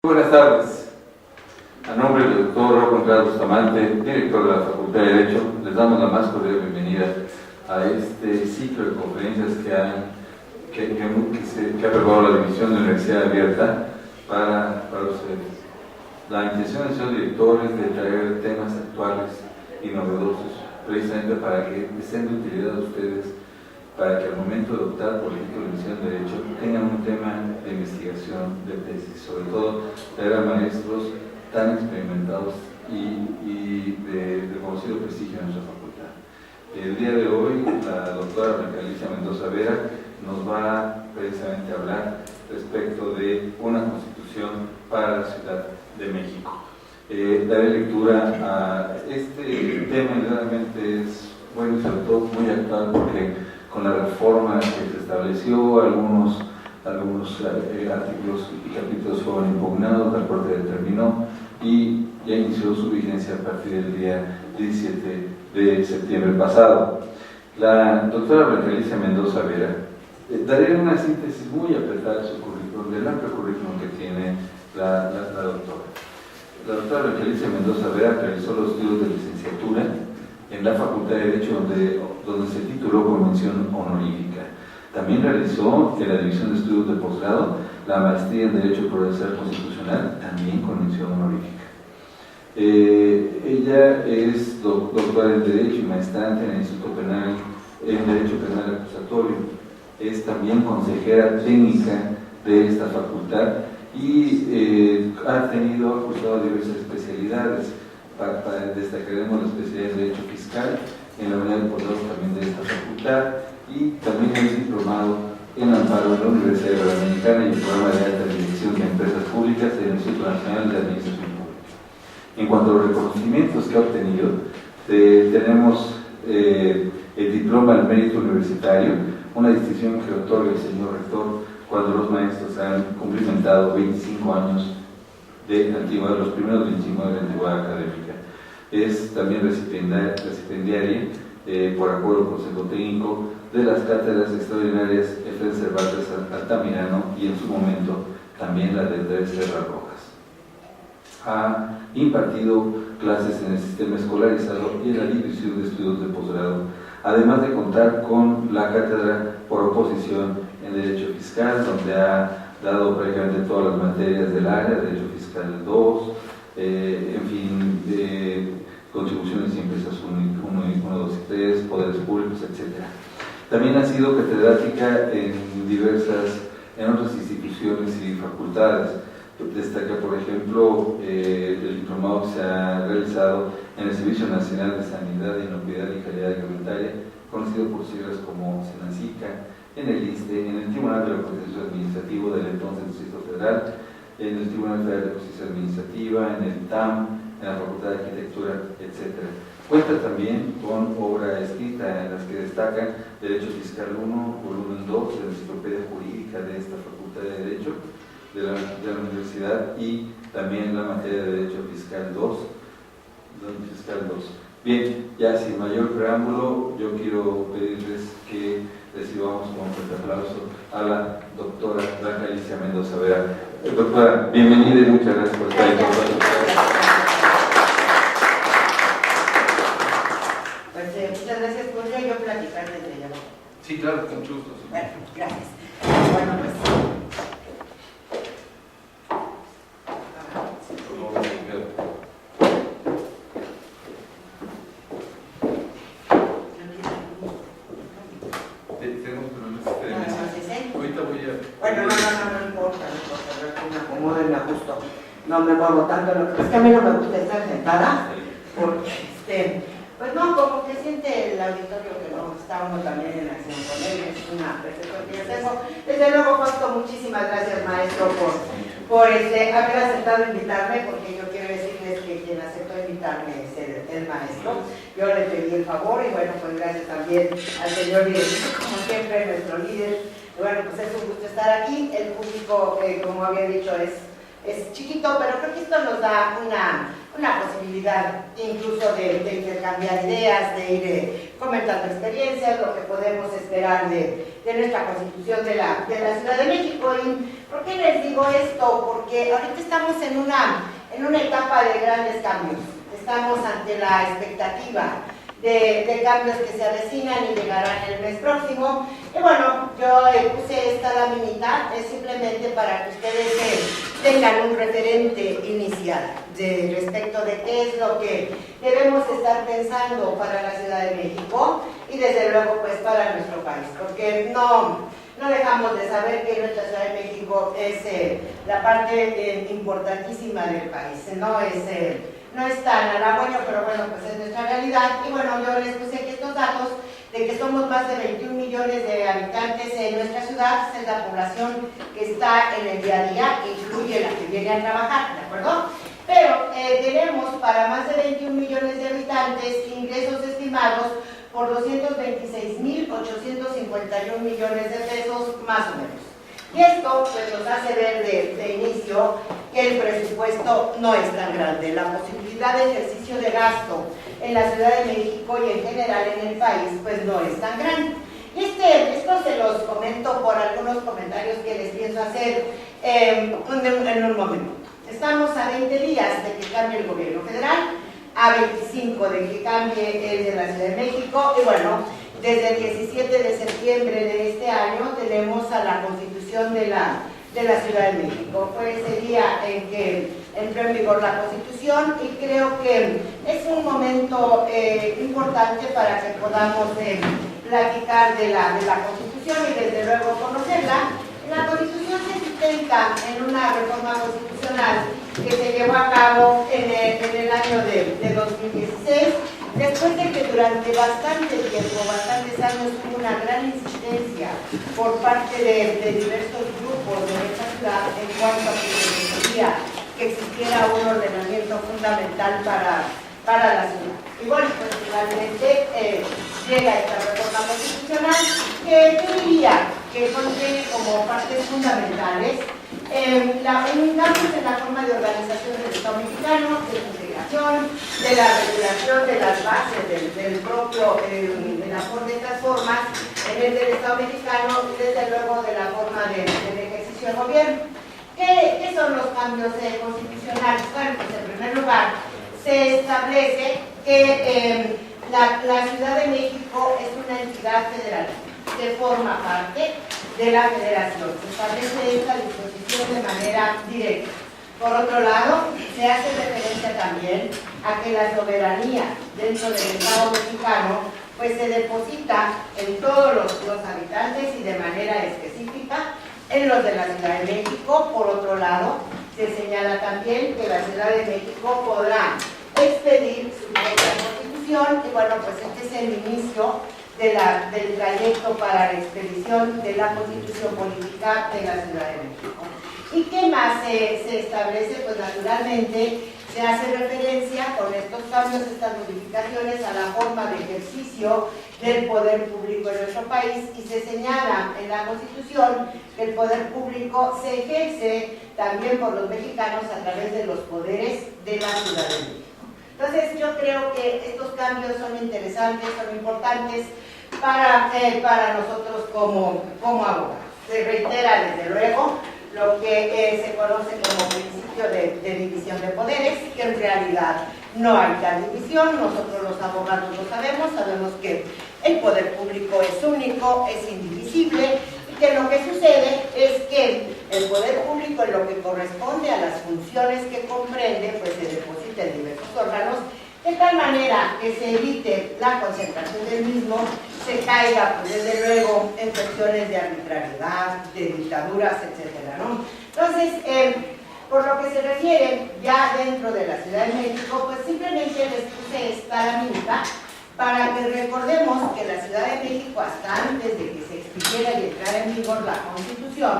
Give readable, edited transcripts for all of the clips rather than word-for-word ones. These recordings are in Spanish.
Buenas tardes. A nombre del doctor Juan Carlos Bustamante, director de la Facultad de Derecho, les damos la más cordial bienvenida a este ciclo de conferencias que ha preparado la División de Universidad Abierta para ustedes. La intención del señor director es de traer temas actuales y novedosos, precisamente para que estén de utilidad a ustedes, para que al momento de optar por el título de licenciado en Derecho tengan un tema de investigación, de tesis, sobre todo traer a maestros tan experimentados y de conocido prestigio en nuestra facultad. El día de hoy la doctora Blanca Alicia Mendoza Vera nos va precisamente a hablar respecto de una constitución para la Ciudad de México. Daré lectura a este tema, realmente es bueno y sobre todo muy actual porque con la reforma que se estableció, algunos artículos y capítulos fueron impugnados, la Corte determinó y ya inició su vigencia a partir del día 17 de septiembre pasado. La doctora Blanca Alicia Mendoza Vera, daré una síntesis muy apretada de su currículum, del amplio currículum que tiene la doctora. La doctora Blanca Alicia Mendoza Vera realizó los estudios de licenciatura en la Facultad de Derecho, donde se tituló con mención honorífica. También realizó en la División de Estudios de Posgrado la maestría en Derecho Procesal Constitucional, también con mención honorífica. Ella es doctora en Derecho y maestrante en el Instituto Penal en Derecho Penal Acusatorio. Es también consejera técnica de esta facultad y ha cursado diversas especialidades. Destacaremos la especialidad de Derecho Fiscal en la Unidad de Posgrado también de esta facultad y también es diplomado en amparo de la Universidad Iberoamericana y el programa de alta dirección de empresas públicas del Instituto Nacional de Administración Pública. En cuanto a los reconocimientos que ha obtenido, tenemos el diploma al mérito universitario, una distinción que otorga el señor rector cuando los maestros han cumplimentado 25 años de antigüedad, los primeros 25 años de antigüedad académica. Es también recipendiaria por acuerdo del Consejo Técnico de las cátedras extraordinarias Efraín Cervantes Altamirano y en su momento también la de Andrés Serra Rojas. Ha impartido clases en el sistema escolarizado y en la División de Estudios de Posgrado, además de contar con la cátedra por oposición en Derecho Fiscal, donde ha dado prácticamente todas las materias del área, Derecho Fiscal 2, en fin, contribuciones y empresas 1, 2 y 3, poderes públicos, etc. También ha sido catedrática en otras instituciones y facultades. Destaca, por ejemplo, el diplomado que se ha realizado en el Servicio Nacional de Sanidad, Inocuidad y Calidad Alimentaria, conocido por siglas como SENACICA, en el ISSSTE, en el Tribunal de Justicia Administrativo del entonces Distrito Federal, en el Tribunal Federal de Justicia Administrativa, en el TAM, en la Facultad de Arquitectura, etc. Cuenta también con obra escrita en las que destacan Derecho Fiscal 1, volumen 2, de la Enciclopedia Jurídica de esta Facultad de Derecho de la Universidad y también la materia de Derecho Fiscal 2. Bien, ya sin mayor preámbulo, yo quiero pedirles que recibamos con un fuerte aplauso a la doctora Blanca Alicia Mendoza Vera. Doctora, bienvenida y muchas gracias por estar aquí con nosotros. Pues muchas gracias. ¿Podría yo platicar desde allá? Sí, claro, con mucho gusto. Bueno, gracias. Bueno, pues no me muevo tanto, es que a mí no me gusta estar sentada, porque, pues no, como que siente el auditorio que no está uno también en acción con él, es una percepción que yo tengo. Desde luego, Fausto, muchísimas gracias, maestro, por haber aceptado invitarme, porque yo quiero decirles que quien aceptó invitarme es el maestro. Yo le pedí el favor y bueno, pues gracias también al señor director, como siempre, nuestro líder. Y bueno, pues es un gusto estar aquí. El público, como había dicho, es chiquito, pero creo que esto nos da una una posibilidad incluso de intercambiar ideas, de ir comentando experiencias, lo que podemos esperar de nuestra Constitución de la Ciudad de México. ¿Y por qué les digo esto? Porque ahorita estamos en una etapa de grandes cambios. Estamos ante la expectativa de cambios que se avecinan y llegarán el mes próximo. Y bueno, yo puse esta laminita simplemente para que ustedes tengan un referente inicial respecto de qué es lo que debemos estar pensando para la Ciudad de México y desde luego pues para nuestro país, porque no dejamos de saber que nuestra Ciudad de México es la parte importantísima del país, no es tan halagüeño, pero bueno, pues es nuestra realidad. Y bueno, yo les puse aquí estos datos de que somos más de 21 millones de habitantes en nuestra ciudad. Esta es la población que está en el día a día, que incluye la que viene a trabajar, ¿de acuerdo? Pero tenemos para más de 21 millones de habitantes ingresos estimados por 226.851 millones de pesos, más o menos. Y esto pues nos hace ver de inicio que el presupuesto no es tan grande. La posibilidad de ejercicio de gasto en la Ciudad de México y en general en el país pues no es tan grande. Y esto se los comento por algunos comentarios que les pienso hacer en un momento. Estamos a 20 días de que cambie el gobierno federal, a 25 de que cambie el de la Ciudad de México, y bueno, desde el 17 de septiembre de este año tenemos a la Constitución de la Ciudad de México. Fue ese día en que entró en vigor la Constitución y creo que es un momento importante para que podamos platicar de la Constitución y desde luego conocerla. La Constitución se sustenta en una reforma constitucional que se llevó a cabo en el año de 2016, después de que durante bastante tiempo, bastantes años, hubo una gran insistencia por parte de diversos grupos de nuestra ciudad en cuanto a que se requería que existiera un ordenamiento fundamental para la ciudad. Y bueno, pues finalmente llega esta reforma constitucional que yo diría que contiene como partes fundamentales cambios en la forma de organización del Estado mexicano, de su integración, de la regulación de las bases del propio, de estas formas en el del Estado mexicano y desde luego de la forma del ejercicio del gobierno. ¿Qué son los cambios constitucionales? Bueno, pues en primer lugar, se establece que la Ciudad de México es una entidad federal que forma parte de la federación. Se establece esta disposición de manera directa. Por otro lado, se hace referencia también a que la soberanía dentro del Estado mexicano pues se deposita en todos los habitantes y de manera específica en los de la Ciudad de México. Por otro lado, se señala también que la Ciudad de México podrá expedir su propia constitución y bueno, pues este es el inicio del trayecto para la expedición de la Constitución Política de la Ciudad de México. ¿Y qué más se establece? Pues naturalmente se hace referencia con estos cambios, estas modificaciones a la forma de ejercicio del poder público en nuestro país y se señala en la Constitución que el poder público se ejerce también por los mexicanos a través de los poderes de la Ciudad de México. Entonces yo creo que estos cambios son interesantes, son importantes para nosotros como abogados. Se reitera desde luego lo que se conoce como principio de división de poderes, que en realidad no hay tal división. Nosotros los abogados lo sabemos que el poder público es único, es indivisible, y que lo que sucede es que el poder público, en lo que corresponde a las funciones que comprende, pues se deposita en diversos órganos, de tal manera que se evite la concentración del mismo, se caiga, pues desde luego, en cuestiones de arbitrariedad, de dictaduras, etcétera, ¿no? Entonces, por lo que se refiere ya dentro de la Ciudad de México, pues simplemente les puse esta laminita para que recordemos que la Ciudad de México, hasta antes de que se expidiera y entrara en vigor la Constitución,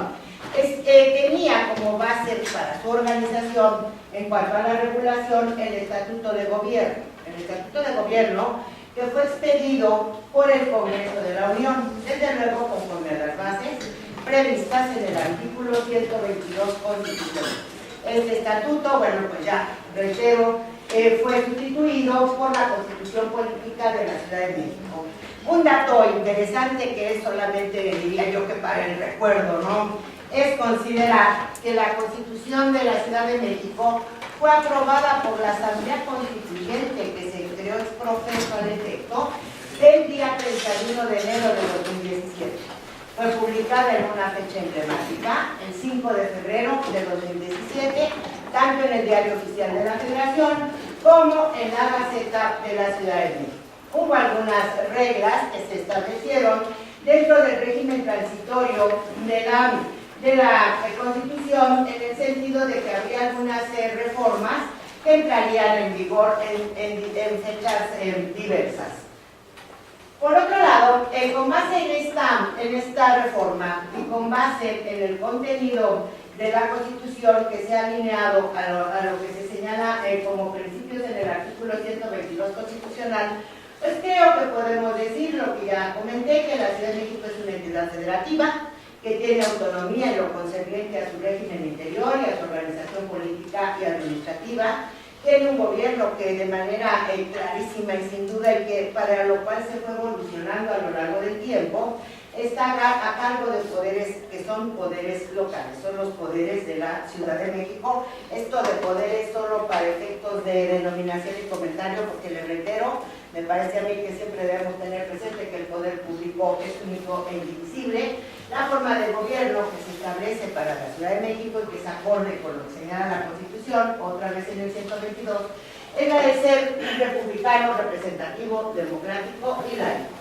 tenía como base para su organización, en cuanto a la regulación, el Estatuto de Gobierno. El Estatuto de Gobierno que fue expedido por el Congreso de la Unión, desde luego conforme a las bases previstas en el artículo 122 constitucional. Este estatuto, bueno, pues ya reitero, fue sustituido por la Constitución Política de la Ciudad de México. Un dato interesante que es solamente, diría yo, que para el recuerdo, ¿no?, es considerar que la Constitución de la Ciudad de México fue aprobada por la Asamblea Constituyente, que se creó ex profeso al efecto, el día 31 de enero de 2017. Fue publicada en una fecha emblemática, el 5 de febrero de 2017, tanto en el Diario Oficial de la Federación como en la Gaceta de la Ciudad de México. Hubo algunas reglas que se establecieron dentro del régimen transitorio de la Constitución, en el sentido de que había algunas reformas que entrarían en vigor en fechas diversas. Por otro lado, con base en esta reforma y con base en el contenido de la Constitución que se ha alineado a lo que se señala como principios en el artículo 122 constitucional, pues creo que podemos decir lo que ya comenté, que la Ciudad de México es una entidad federativa, que tiene autonomía en lo concerniente a su régimen interior y a su organización política y administrativa, tiene un gobierno que de manera clarísima y sin duda, y que para lo cual se fue evolucionando a lo largo del tiempo, está a cargo de poderes que son poderes locales, son los poderes de la Ciudad de México. Esto de poderes solo para efectos de denominación y comentario, porque le reitero, me parece a mí que siempre debemos tener presente que el poder público es único e indivisible. La forma de gobierno que se establece para la Ciudad de México y que se acorde con lo que señala la Constitución, otra vez en el 122, es la de ser republicano, representativo, democrático y laico.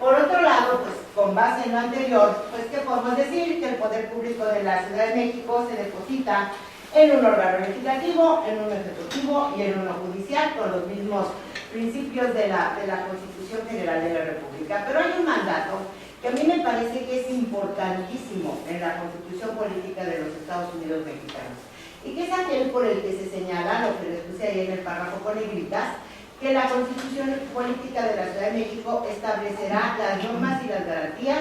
Por otro lado, pues con base en lo anterior, pues que podemos decir que el poder público de la Ciudad de México se deposita en un órgano legislativo, en un ejecutivo y en uno judicial, con los mismos principios de la Constitución General de la República. Pero hay un mandato que a mí me parece que es importantísimo en la Constitución Política de los Estados Unidos Mexicanos, y que es aquel por el que se señala, lo que les puse ahí en el párrafo con negritas, que la Constitución Política de la Ciudad de México establecerá las normas y las garantías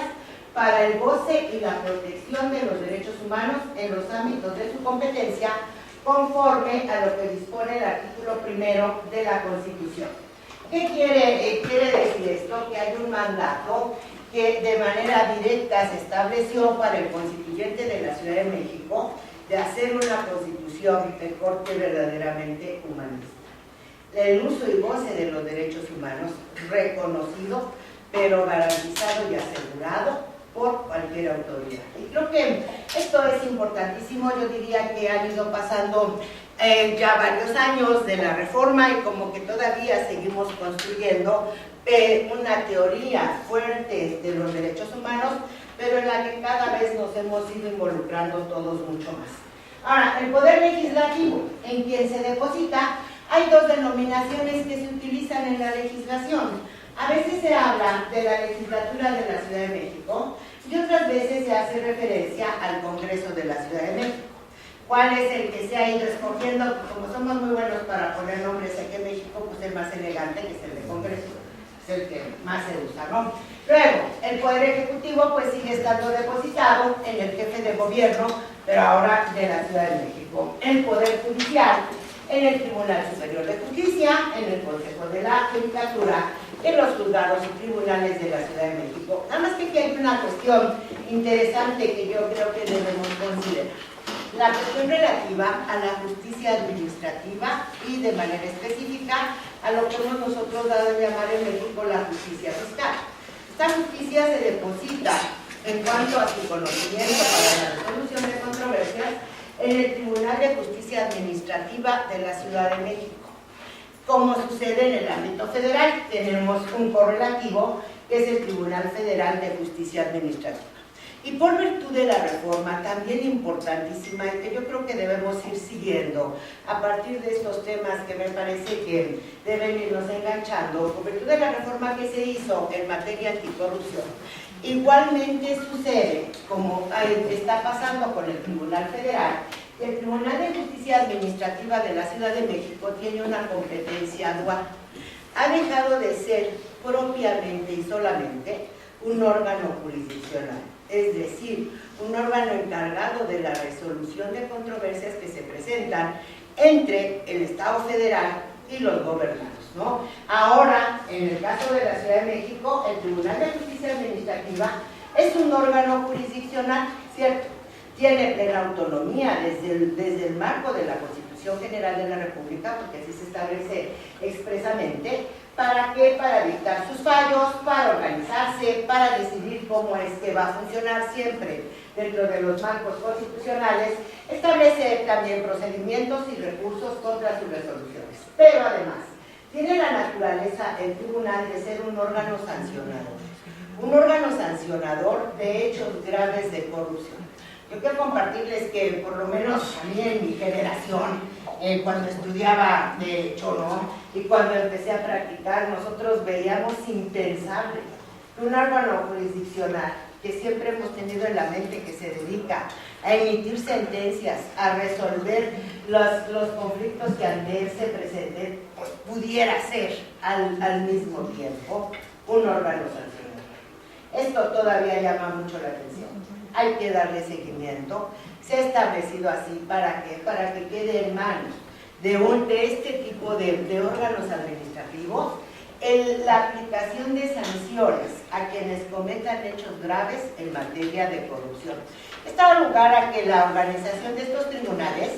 para el goce y la protección de los derechos humanos en los ámbitos de su competencia, conforme a lo que dispone el artículo 1 de la Constitución. ¿Qué quiere decir esto? Que hay un mandato que de manera directa se estableció para el constituyente de la Ciudad de México de hacer una constitución de corte verdaderamente humanista. El uso y goce de los derechos humanos reconocido, pero garantizado y asegurado por cualquier autoridad. Y creo que esto es importantísimo. Yo diría que han ido pasando ya varios años de la reforma y como que todavía seguimos construyendo una teoría fuerte de los derechos humanos, pero en la que cada vez nos hemos ido involucrando todos mucho más. Ahora, el poder legislativo, en quien se deposita, hay dos denominaciones que se utilizan en la legislación. A veces se habla de la legislatura de la Ciudad de México y otras veces se hace referencia al Congreso de la Ciudad de México. ¿Cuál es el que se ha ido escogiendo? Como somos muy buenos para poner nombres aquí en México, pues el más elegante, que es el de Congreso, es el que más se usa, ¿no? Luego, el Poder Ejecutivo pues sigue estando depositado en el jefe de gobierno, pero ahora de la Ciudad de México. El Poder Judicial en el Tribunal Superior de Justicia, en el Consejo de la Judicatura, en los juzgados y tribunales de la Ciudad de México. Nada más que aquí hay una cuestión interesante que yo creo que debemos considerar. La cuestión relativa a la justicia administrativa y de manera específica a lo que hemos nosotros dado a llamar en México la justicia fiscal. Esta justicia se deposita en cuanto a su conocimiento para la resolución de controversias en el Tribunal de Justicia Administrativa de la Ciudad de México. Como sucede en el ámbito federal, tenemos un correlativo que es el Tribunal Federal de Justicia Administrativa. Y por virtud de la reforma, también importantísima, y que yo creo que debemos ir siguiendo a partir de estos temas que me parece que deben irnos enganchando, por virtud de la reforma que se hizo en materia anticorrupción, igualmente sucede, como está pasando con el Tribunal Federal, el Tribunal de Justicia Administrativa de la Ciudad de México tiene una competencia dual. Ha dejado de ser propiamente y solamente un órgano jurisdiccional, es decir, un órgano encargado de la resolución de controversias que se presentan entre el Estado federal y los gobernados, ¿no? Ahora, en el caso de la Ciudad de México, el Tribunal de Justicia Administrativa es un órgano jurisdiccional, ¿cierto? Tiene plena autonomía desde el marco de la Constitución General de la República, porque así se establece expresamente. ¿Para qué? Para dictar sus fallos, para organizarse, para decidir cómo es que va a funcionar siempre dentro de los marcos constitucionales. Establece también procedimientos y recursos contra sus resoluciones. Pero además, tiene la naturaleza el tribunal de ser un órgano sancionador. Un órgano sancionador de hechos graves de corrupción. Yo quiero compartirles que, por lo menos a mí en mi generación, cuando estudiaba Derecho, ¿no? Y cuando empecé a practicar, nosotros veíamos impensable un órgano jurisdiccional que siempre hemos tenido en la mente, que se dedica a emitir sentencias, a resolver los conflictos que ante él se presenten, pues pudiera ser al mismo tiempo un órgano sancionador. Esto todavía llama mucho la atención. Hay que darle seguimiento. Se ha establecido así, ¿para qué? Para que quede en manos de este tipo de órganos administrativos la aplicación de sanciones a quienes cometan hechos graves en materia de corrupción. Esto da lugar a que la organización de estos tribunales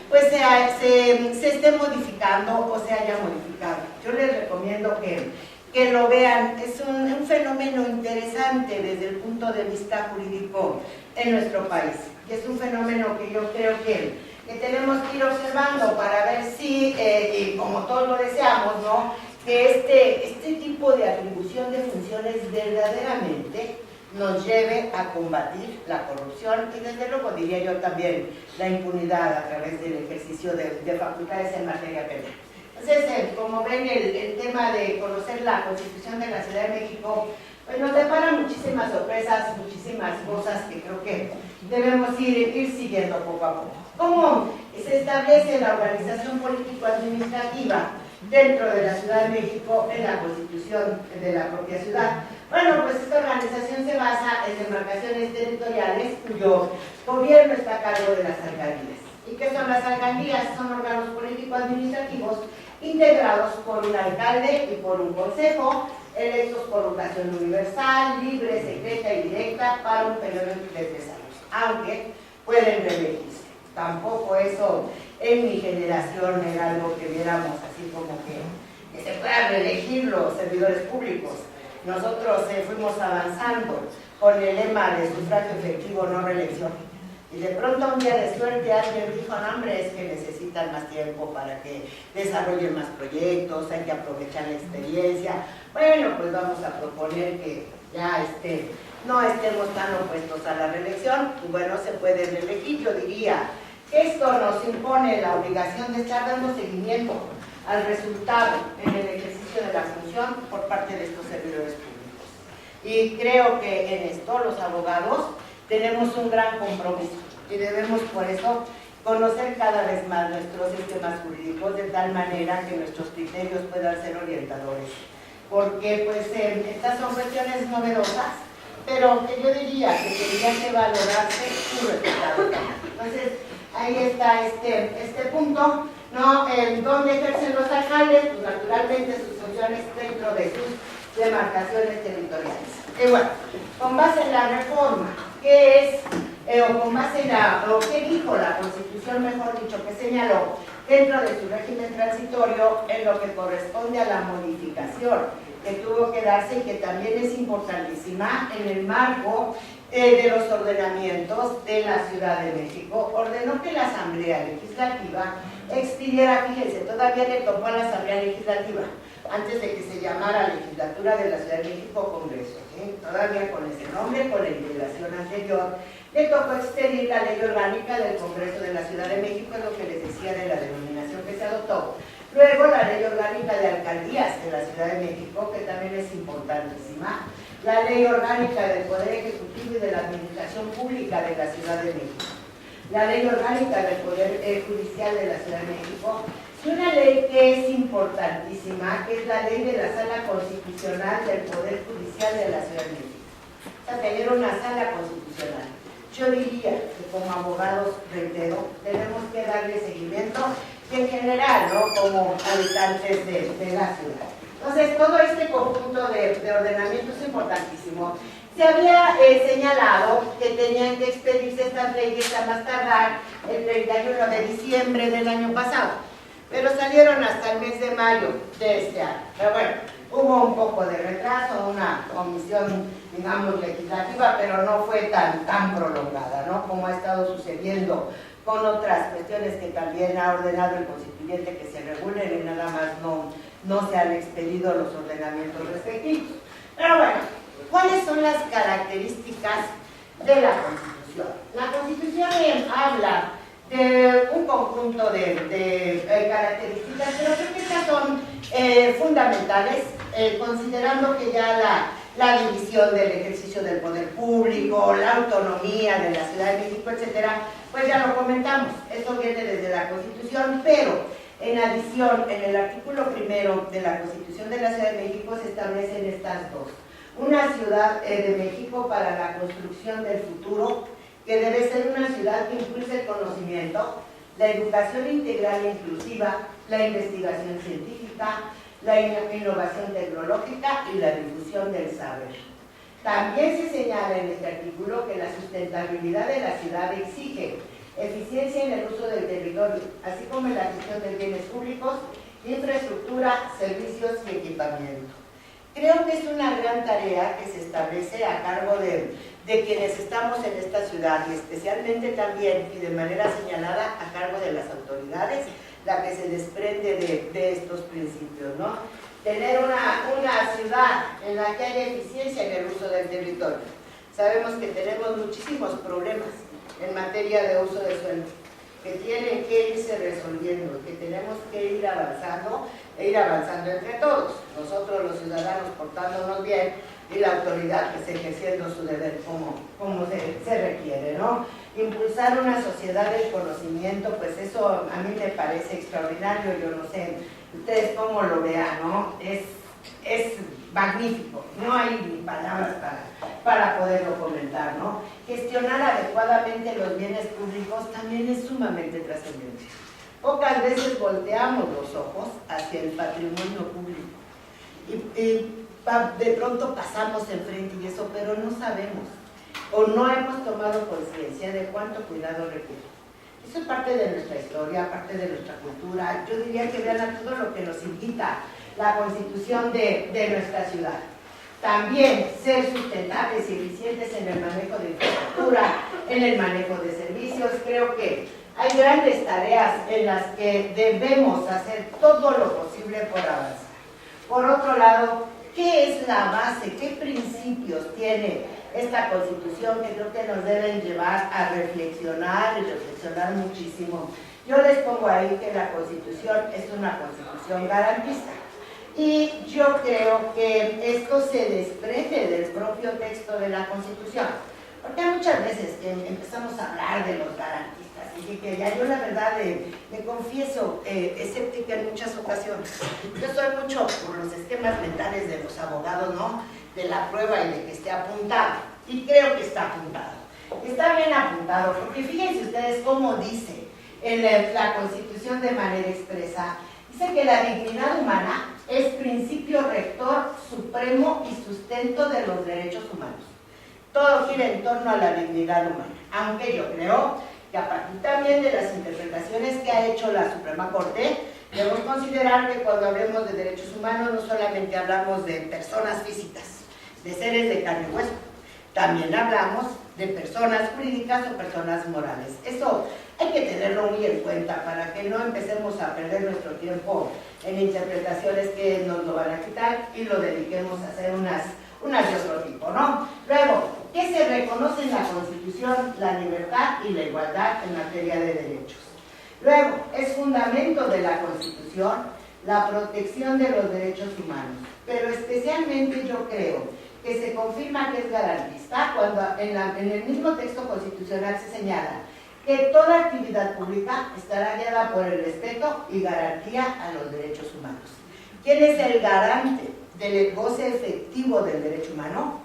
pues se esté modificando o se haya modificado. Yo les recomiendo que lo vean. Es un fenómeno interesante desde el punto de vista jurídico en nuestro país. Y es un fenómeno que yo creo que tenemos que ir observando para ver si, y como todos lo deseamos, ¿no?, que este tipo de atribución de funciones verdaderamente nos lleve a combatir la corrupción y, desde luego, diría yo también, la impunidad a través del ejercicio de facultades en materia penal. Entonces, como ven, el tema de conocer la Constitución de la Ciudad de México, pues nos depara muchísimas sorpresas, muchísimas cosas que creo que debemos ir siguiendo poco a poco. ¿Cómo se establece la organización político-administrativa dentro de la Ciudad de México en la Constitución de la propia ciudad? Bueno, pues esta organización se basa en demarcaciones territoriales cuyo gobierno está a cargo de las alcaldías. ¿Y qué son las alcaldías? Son órganos político-administrativos integrados por un alcalde y por un consejo, electos por votación universal, libre, secreta y directa para un periodo de 3 años, aunque pueden reelegirse. Tampoco eso en mi generación era algo que viéramos así como que se puedan reelegir los servidores públicos. Nosotros fuimos avanzando con el lema de sufragio efectivo, no reelección. Y de pronto un día de suerte alguien dijo, no, hombre, es que necesitan más tiempo para que desarrollen más proyectos, hay que aprovechar la experiencia. Bueno, pues vamos a proponer que ya no estemos tan opuestos a la reelección. Y bueno, se puede reelegir. Yo diría que esto nos impone la obligación de estar dando seguimiento al resultado en el ejercicio de la función por parte de estos servidores públicos. Y creo que en esto los abogados tenemos un gran compromiso y debemos por eso conocer cada vez más nuestros sistemas jurídicos de tal manera que nuestros criterios puedan ser orientadores. Porque pues estas son cuestiones novedosas, pero que yo diría que tendría que valorarse su resultado. Entonces, ahí está este punto, ¿no? ¿Dónde ejercen los alcaldes? Pues naturalmente sus funciones dentro de sus demarcaciones territoriales. Y bueno, con base en la reforma, ¿qué es? O con base en lo que dijo la Constitución, mejor dicho, que señaló dentro de su régimen transitorio en lo que corresponde a la modificación que tuvo que darse y que también es importantísima en el marco de los ordenamientos de la Ciudad de México. Ordenó que la Asamblea Legislativa expidiera, fíjense, todavía le tocó a la Asamblea Legislativa, antes de que se llamara Legislatura de la Ciudad de México Congreso, ¿sí? Todavía con ese nombre, con la integración anterior, le tocó expedir la Ley Orgánica del Congreso de la Ciudad de México, es lo que les decía de la denominación que se adoptó. Luego la Ley Orgánica de Alcaldías de la Ciudad de México, que también es importantísima. La Ley Orgánica del Poder Ejecutivo y de la Administración Pública de la Ciudad de México. La Ley Orgánica del Poder Judicial de la Ciudad de México. Y una ley que es importantísima, que es la Ley de la Sala Constitucional del Poder Judicial de la Ciudad de México. O sea, tener una sala constitucional. Yo diría que como abogados, reitero, tenemos que darle seguimiento y en general, ¿no?, como habitantes de la ciudad. Entonces, todo este conjunto de ordenamiento es importantísimo. Se había señalado que tenían que expedirse estas leyes a más tardar el 31 de diciembre del año pasado, pero salieron hasta el mes de mayo de este año. Pero bueno, hubo un poco de retraso, una comisión, digamos, legislativa, pero no fue tan prolongada, ¿no?, como ha estado sucediendo con otras cuestiones que también ha ordenado el constituyente que se regulen y nada más no se han expedido los ordenamientos respectivos. Pero bueno, ¿cuáles son las características de la Constitución? La Constitución habla de un conjunto de características, pero creo que estas son fundamentales, considerando que ya la división del ejercicio del poder público, la autonomía de la Ciudad de México, etcétera, pues ya lo comentamos, eso viene desde la Constitución, pero en adición, en el artículo 1 de la Constitución de la Ciudad de México se establecen estas dos. Una ciudad de México para la construcción del futuro, que debe ser una ciudad que impulse el conocimiento, la educación integral e inclusiva, la investigación científica, la innovación tecnológica y la difusión del saber. También se señala en este artículo que la sustentabilidad de la ciudad exige eficiencia en el uso del territorio, así como en la gestión de bienes públicos, infraestructura, servicios y equipamiento. Creo que es una gran tarea que se establece a cargo de quienes estamos en esta ciudad y especialmente también y de manera señalada a cargo de las autoridades, la que se desprende de estos principios, ¿no? Tener una ciudad en la que haya eficiencia en el uso del territorio. Sabemos que tenemos muchísimos problemas en materia de uso de suelo, que tienen que irse resolviendo, que tenemos que ir avanzando e ir avanzando entre todos, nosotros los ciudadanos portándonos bien y la autoridad pues ejerciendo su deber como se requiere, ¿no? Impulsar una sociedad del conocimiento, pues eso a mí me parece extraordinario, yo no sé ustedes cómo lo vean, ¿no? Es magnífico, no hay ni palabras para poderlo comentar, ¿no? Gestionar adecuadamente los bienes públicos también es sumamente trascendente. Pocas veces volteamos los ojos hacia el patrimonio público y de pronto pasamos enfrente y eso, pero no sabemos o no hemos tomado conciencia de cuánto cuidado requiere. Eso es parte de nuestra historia, parte de nuestra cultura. Yo diría que vean a todo lo que nos invita la Constitución de nuestra ciudad. También ser sustentables y eficientes en el manejo de infraestructura, en el manejo de servicios. Creo que hay grandes tareas en las que debemos hacer todo lo posible por avanzar. Por otro lado, ¿qué es la base? ¿Qué principios tiene esta Constitución que creo que nos deben llevar a reflexionar y reflexionar muchísimo? Yo les pongo ahí que la Constitución es una Constitución garantista. Y yo creo que esto se desprende del propio texto de la Constitución. Porque hay muchas veces que empezamos a hablar de los garantistas y que ya yo la verdad me confieso escéptica en muchas ocasiones. Yo soy mucho por los esquemas mentales de los abogados, ¿no? De la prueba y de que esté apuntado. Y creo que está apuntado. Está bien apuntado, porque fíjense ustedes cómo dice en la Constitución de manera expresa. Dice que la dignidad humana es principio rector supremo y sustento de los derechos humanos. Todo gira en torno a la dignidad humana, aunque yo creo que a partir también de las interpretaciones que ha hecho la Suprema Corte, debemos considerar que cuando hablemos de derechos humanos no solamente hablamos de personas físicas, de seres de carne y hueso, también hablamos de personas jurídicas o personas morales. Eso hay que tenerlo muy en cuenta para que no empecemos a perder nuestro tiempo en interpretaciones que nos lo van a quitar y lo dediquemos a hacer unas de otro tipo, ¿no? Luego, ¿qué se reconoce en la Constitución? La libertad y la igualdad en materia de derechos. Luego, es fundamento de la Constitución la protección de los derechos humanos, pero especialmente yo creo que se confirma que es garantista cuando en el mismo texto constitucional se señala que toda actividad pública estará guiada por el respeto y garantía a los derechos humanos. ¿Quién es el garante del goce efectivo del derecho humano?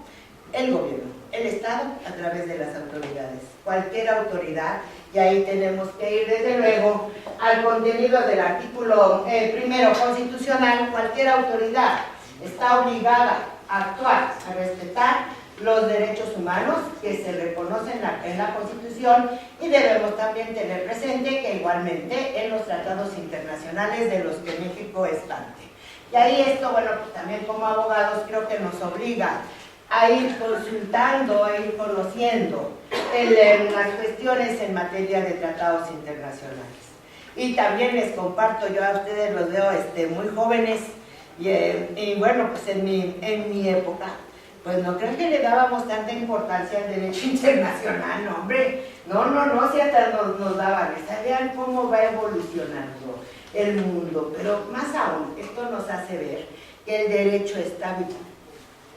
El gobierno. El Estado a través de las autoridades. Cualquier autoridad, y ahí tenemos que ir desde luego al contenido del artículo primero constitucional. Cualquier autoridad está obligada a actuar, a respetar los derechos humanos que se reconocen en la Constitución, y debemos también tener presente que igualmente en los tratados internacionales de los que México es parte. Y ahí esto, bueno, pues también como abogados creo que nos obliga a ir consultando, a ir conociendo las cuestiones en materia de tratados internacionales. Y también les comparto, yo a ustedes los veo muy jóvenes, y bueno, pues en mi época, pues no creo que le dábamos tanta importancia al derecho internacional, no, hombre, no, si hasta nos daban, vean cómo va evolucionando el mundo, pero más aún, esto nos hace ver que el derecho está vivo.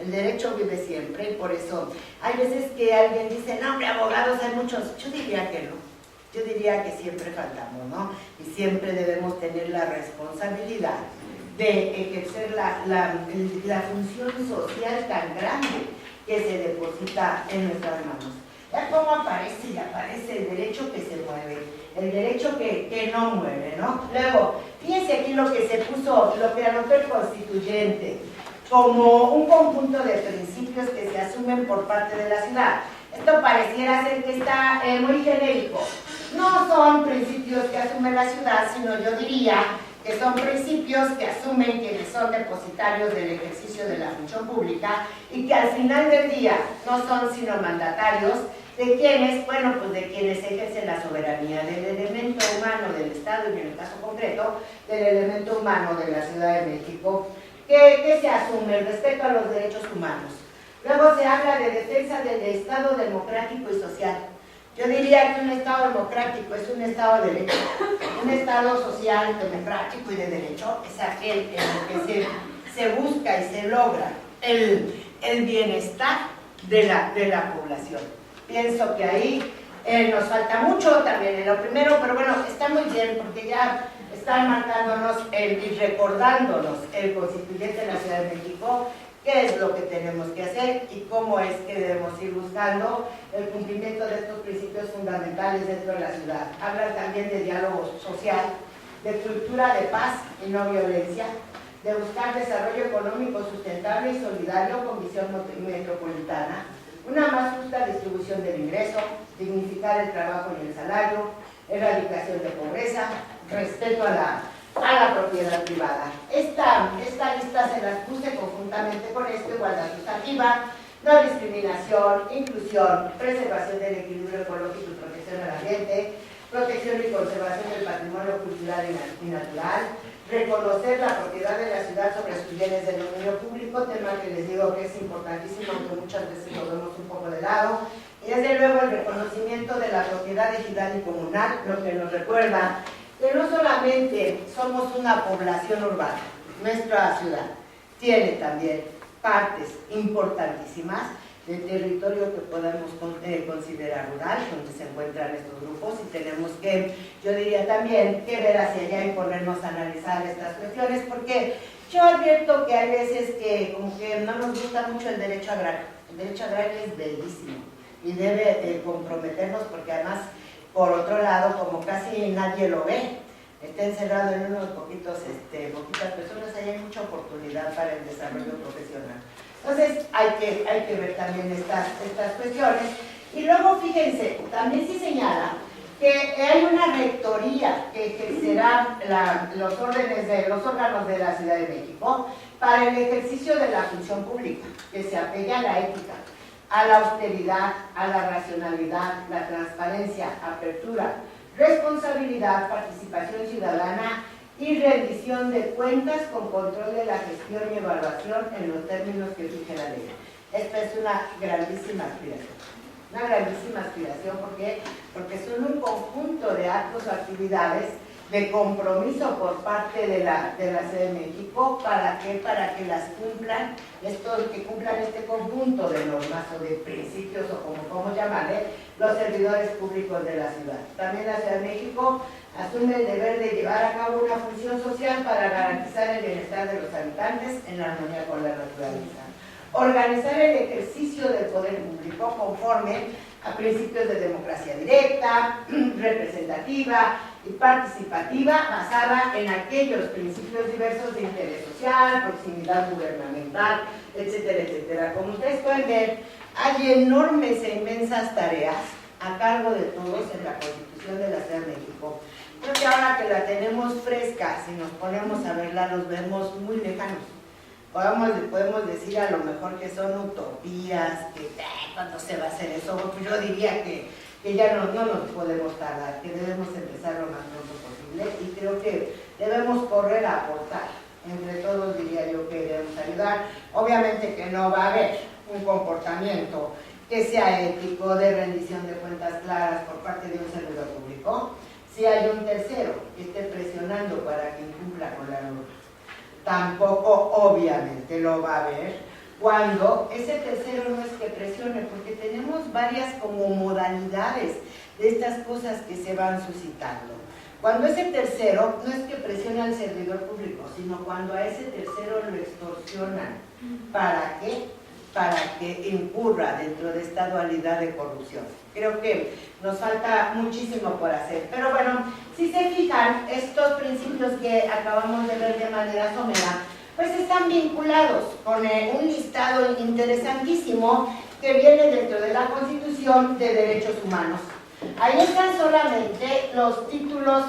El derecho vive siempre, y por eso hay veces que alguien dice, no, hombre, abogados hay muchos. Yo diría que no, yo diría que siempre faltamos, ¿no? Y siempre debemos tener la responsabilidad de ejercer la función social tan grande que se deposita en nuestras manos. Ya cómo aparece, y aparece el derecho que se mueve, el derecho que no mueve, ¿no? Luego, fíjense aquí lo que se puso, lo que anotó el constituyente, como un conjunto de principios que se asumen por parte de la ciudad. Esto pareciera ser que está muy genérico. No son principios que asume la ciudad, sino yo diría que son principios que asumen quienes son depositarios del ejercicio de la función pública y que al final del día no son sino mandatarios de quienes, bueno, pues de quienes ejercen la soberanía del elemento humano del Estado, y en el caso concreto, del elemento humano de la Ciudad de México, que se asume el respeto a los derechos humanos. Luego se habla de defensa del Estado democrático y social. Yo diría que un Estado democrático es un Estado de derecho, un Estado social, democrático y de derecho es aquel en el que se busca y se logra el bienestar de la población. Pienso que ahí nos falta mucho también en lo primero, pero bueno, está muy bien porque ya están marcándonos y recordándonos el constituyente de la Ciudad de México qué es lo que tenemos que hacer y cómo es que debemos ir buscando el cumplimiento de estos principios fundamentales dentro de la ciudad. Hablan también de diálogo social, de cultura de paz y no violencia, de buscar desarrollo económico sustentable y solidario con visión metropolitana, una más justa distribución del ingreso, dignificar el trabajo y el salario, erradicación de pobreza, respeto a la propiedad privada. Esta lista se las puse conjuntamente con esto: igualdad sustantiva, no discriminación, inclusión, preservación del equilibrio ecológico y protección al ambiente, protección y conservación del patrimonio cultural y natural, reconocer la propiedad de la ciudad sobre sus bienes del dominio público, tema que les digo que es importantísimo, aunque muchas veces lo vemos un poco de lado, y desde luego el reconocimiento de la propiedad digital y comunal, lo que nos recuerda que no solamente somos una población urbana, nuestra ciudad tiene también partes importantísimas de territorio que podemos considerar rural, donde se encuentran estos grupos, y tenemos que, yo diría también, que ver hacia allá y ponernos a analizar estas cuestiones, porque yo advierto que hay veces que como que no nos gusta mucho el derecho agrario. El derecho agrario es bellísimo y debe comprometernos, porque además, por otro lado, como casi nadie lo ve, está encerrado en unos poquitas personas, ahí hay mucha oportunidad para el desarrollo profesional. Entonces hay que ver también estas cuestiones. Y luego fíjense, también se señala que hay una rectoría que ejercerá los órganos de la Ciudad de México para el ejercicio de la función pública, que se apegue a la ética, a la austeridad, a la racionalidad, la transparencia, apertura, responsabilidad, participación ciudadana y rendición de cuentas con control de la gestión y evaluación en los términos que fije la ley. Esta es una grandísima aspiración, porque son un conjunto de actos o actividades de compromiso por parte de la Ciudad de México. ¿Para qué? Para que las cumplan, que cumplan este conjunto de normas o de principios, o como llamarle, los servidores públicos de la ciudad. También la Ciudad de México asume el deber de llevar a cabo una función social para garantizar el bienestar de los habitantes en armonía con la naturaleza. organizar el ejercicio del poder público conforme a principios de democracia directa, representativa y participativa, basada en aquellos principios diversos de interés social, proximidad gubernamental, etcétera, etcétera. Como ustedes pueden ver, hay enormes e inmensas tareas a cargo de todos en la Constitución de la Ciudad de México. Creo que ahora que la tenemos fresca, si nos ponemos a verla, los vemos muy lejanos. Podemos decir a lo mejor que son utopías, que ¿cuándo se va a hacer eso? Yo diría que ya no nos podemos tardar, que debemos empezar lo más pronto posible y creo que debemos correr a aportar. Entre todos diría yo que debemos ayudar. Obviamente que no va a haber un comportamiento que sea ético, de rendición de cuentas claras por parte de un servidor público, si hay un tercero que esté presionando para que incumpla con la norma. Tampoco obviamente lo va a haber cuando ese tercero no es que presione, porque tenemos varias como modalidades de estas cosas que se van suscitando. Cuando ese tercero no es que presione al servidor público, sino cuando a ese tercero lo extorsionan. ¿Para qué? Para que incurra dentro de esta dualidad de corrupción. Creo que nos falta muchísimo por hacer. Pero bueno, si se fijan, estos principios que acabamos de ver de manera somera, pues están vinculados con un listado interesantísimo que viene dentro de la Constitución de Derechos Humanos. Ahí están solamente los títulos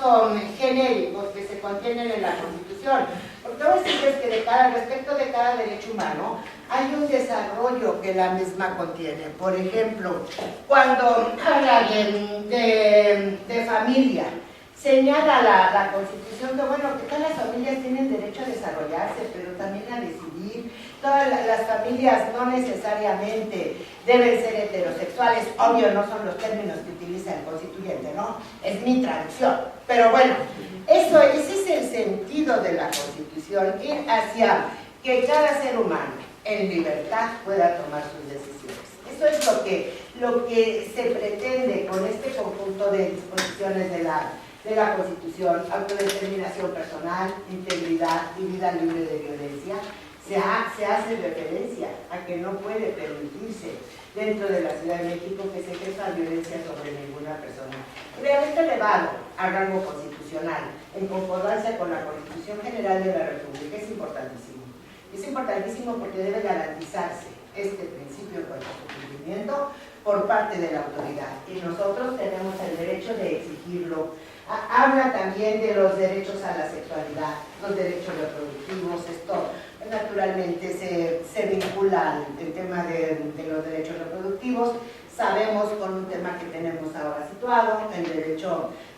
genéricos que se contienen en la Constitución. Porque voy a decirles que respecto de cada derecho humano hay un desarrollo que la misma contiene. Por ejemplo, cuando habla de familia, señala la Constitución que, bueno, que todas las familias tienen derecho a desarrollarse, pero también a decidir. Todas las familias no necesariamente deben ser heterosexuales, obvio no son los términos que utiliza el constituyente, ¿no? Es mi traducción. Pero bueno, ese es el sentido de la Constitución, ir hacia que cada ser humano en libertad pueda tomar sus decisiones. Eso es lo que se pretende con este conjunto de disposiciones de la Constitución: autodeterminación personal, integridad y vida libre de violencia. Se hace referencia a que no puede permitirse dentro de la Ciudad de México que se ejerza violencia sobre ninguna persona. Realmente elevado al rango constitucional, en concordancia con la Constitución General de la República, es importantísimo. Es importantísimo porque debe garantizarse este principio en cuanto a su cumplimiento por parte de la autoridad. Y nosotros tenemos el derecho de exigirlo. Habla también de los derechos a la sexualidad, los derechos reproductivos. Esto naturalmente se vincula al tema de los derechos reproductivos. Sabemos con un tema que tenemos ahora situado,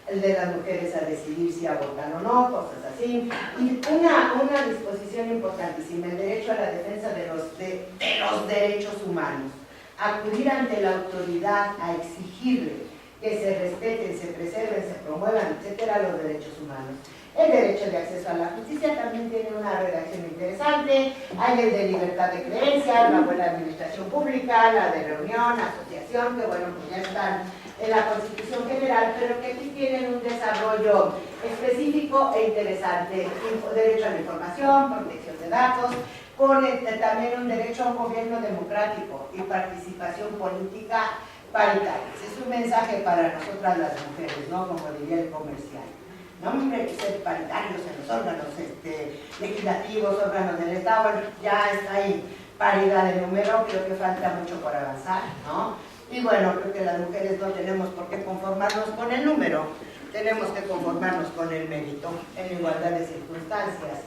el de las mujeres a decidir si abortan o no, cosas así. Y una disposición importantísima, el derecho a la defensa de los derechos humanos. Acudir ante la autoridad a exigirle que se respeten, se preserven, se promuevan, etcétera, los derechos humanos. El derecho de acceso a la justicia también tiene una redacción interesante. Hay el de libertad de creencia, la buena administración pública, la de reunión, asociación, que bueno, pues ya están en la Constitución General, pero que aquí tienen un desarrollo específico e interesante. Derecho a la información, protección de datos, con también un derecho a un gobierno democrático y participación política paritaria. Es un mensaje para nosotras las mujeres, ¿no? Como diría el comercial. No, hombre, hay que ser paritarios en los órganos legislativos, órganos del Estado. Bueno, ya está ahí paridad de número, creo que falta mucho por avanzar, ¿no? Y bueno, creo que las mujeres no tenemos por qué conformarnos con el número, tenemos que conformarnos con el mérito, en igualdad de circunstancias,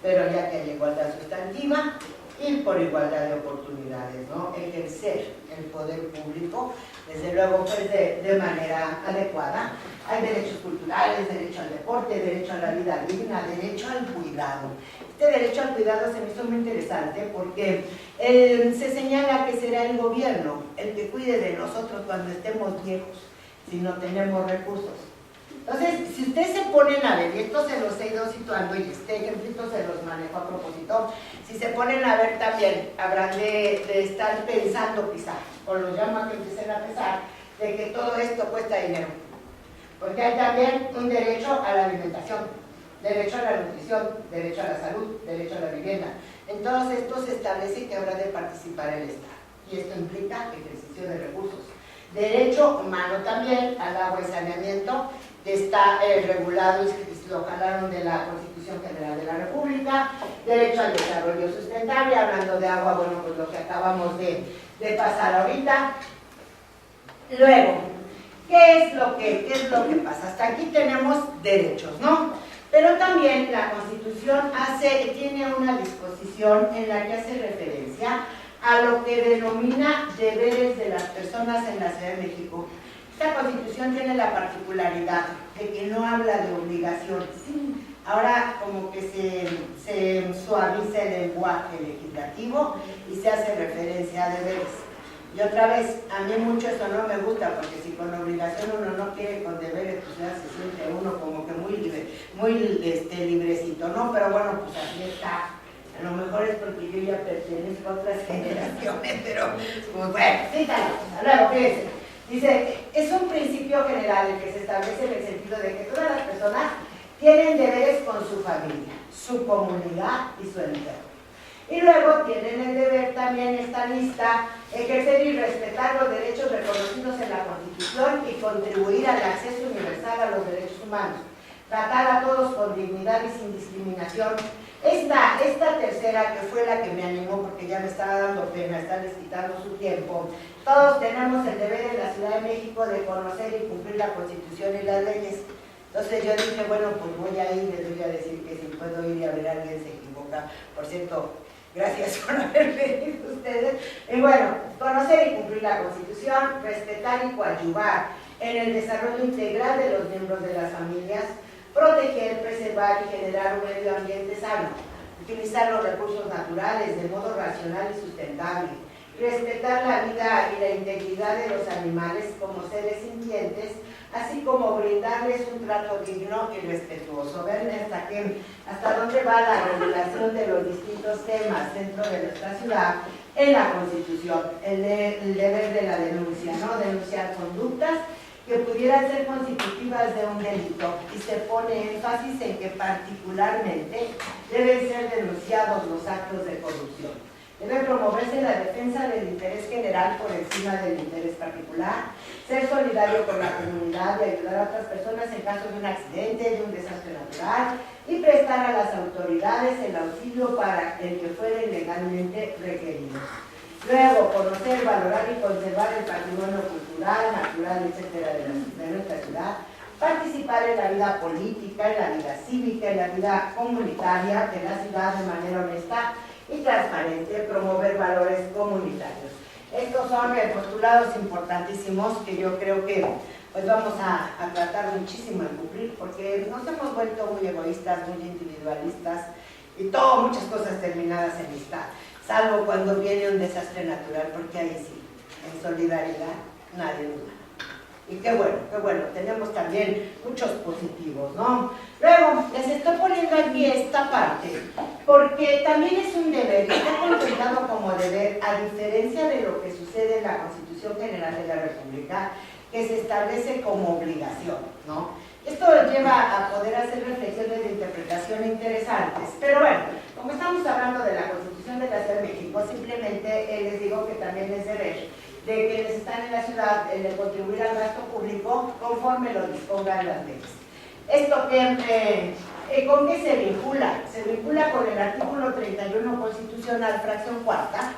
pero ya que hay igualdad sustantiva, ir por igualdad de oportunidades, ¿no? Ejercer el poder público, desde luego pues de manera adecuada. Hay derechos culturales, derecho al deporte, derecho a la vida digna, derecho al cuidado. Este derecho al cuidado se me hizo muy interesante porque se señala que será el gobierno el que cuide de nosotros cuando estemos viejos, si no tenemos recursos. Entonces, si ustedes se ponen a ver, y esto se los he ido situando y este ejemplito se los manejo a propósito, si se ponen a ver también, habrán de estar pensando quizá, o los llamo a que empiecen a pensar, de que todo esto cuesta dinero. Porque hay también un derecho a la alimentación, derecho a la nutrición, derecho a la salud, derecho a la vivienda. En todos estos se establece que habrá de participar el Estado, y esto implica ejercicio de recursos. Derecho humano también al agua y saneamiento, está regulado y lo jalaron de la Constitución General de la República. Derecho al desarrollo sustentable, hablando de agua, bueno, pues lo que acabamos de pasar ahorita. Luego, ¿qué es lo que pasa? Hasta aquí tenemos derechos, ¿no? Pero también la Constitución tiene una disposición en la que hace referencia a lo que denomina deberes de las personas en la Ciudad de México. Esta Constitución tiene la particularidad de que no habla de obligaciones. Ahora como que se suaviza el lenguaje legislativo y se hace referencia a deberes. Y otra vez, a mí mucho eso no me gusta, porque si con obligación uno no quiere, con deberes, pues ya se siente uno como que muy librecito, ¿no? Pero bueno, pues así está. A lo mejor es porque yo ya pertenezco a otras generaciones, pero pues bueno, sí, tal. Luego, fíjense, dice, es un principio general el que se establece en el sentido de que todas las personas tienen deberes con su familia, su comunidad y su entorno. Y luego tienen el deber también, esta lista, ejercer y respetar los derechos reconocidos en la Constitución y contribuir al acceso universal a los derechos humanos, tratar a todos con dignidad y sin discriminación. Esta tercera, que fue la que me animó porque ya me estaba dando pena estarles quitando su tiempo, todos tenemos el deber en la Ciudad de México de conocer y cumplir la Constitución y las leyes. Entonces yo dije, bueno, pues voy a ir, les voy a decir que si puedo ir y a ver a alguien se equivoca. Por cierto, gracias por haber venido ustedes. Y bueno, conocer y cumplir la Constitución, respetar y coadyuvar en el desarrollo integral de los miembros de las familias, proteger, preservar y generar un medio ambiente sano, utilizar los recursos naturales de modo racional y sustentable, respetar la vida y la integridad de los animales como seres sintientes, así como brindarles un trato digno y respetuoso. Ven hasta dónde va la regulación de los distintos temas dentro de nuestra ciudad en la Constitución. El deber de la denuncia, ¿no? Denunciar conductas que pudieran ser constitutivas de un delito, y se pone énfasis en que particularmente deben ser denunciados los actos de corrupción. Debe promoverse la defensa del interés general por encima del interés particular, ser solidario con la comunidad y ayudar a otras personas en caso de un accidente, de un desastre natural, y prestar a las autoridades el auxilio para el que fuere legalmente requerido. Luego, conocer, valorar y conservar el patrimonio cultural, natural, etcétera, de nuestra ciudad, participar en la vida política, en la vida cívica, en la vida comunitaria de la ciudad de manera honesta y transparente, promover valores comunitarios. Estos son postulados importantísimos que yo creo que pues vamos a tratar muchísimo de cumplir, porque nos hemos vuelto muy egoístas, muy individualistas y muchas cosas terminadas en amistad, salvo cuando viene un desastre natural, porque ahí sí, en solidaridad nadie nos da. Y qué bueno, tenemos también muchos positivos, ¿no? Luego, les estoy poniendo aquí esta parte, porque también es un deber, y está contemplado como deber, a diferencia de lo que sucede en la Constitución General de la República, que se establece como obligación, ¿no? Esto lleva a poder hacer reflexiones de interpretación interesantes, pero bueno, como estamos hablando de la Constitución de la Ciudad de México, simplemente les digo que también es deber de quienes están en la ciudad el de contribuir al gasto público conforme lo dispongan las leyes. ¿Esto con qué se vincula? Se vincula con el artículo 31 constitucional, fracción cuarta,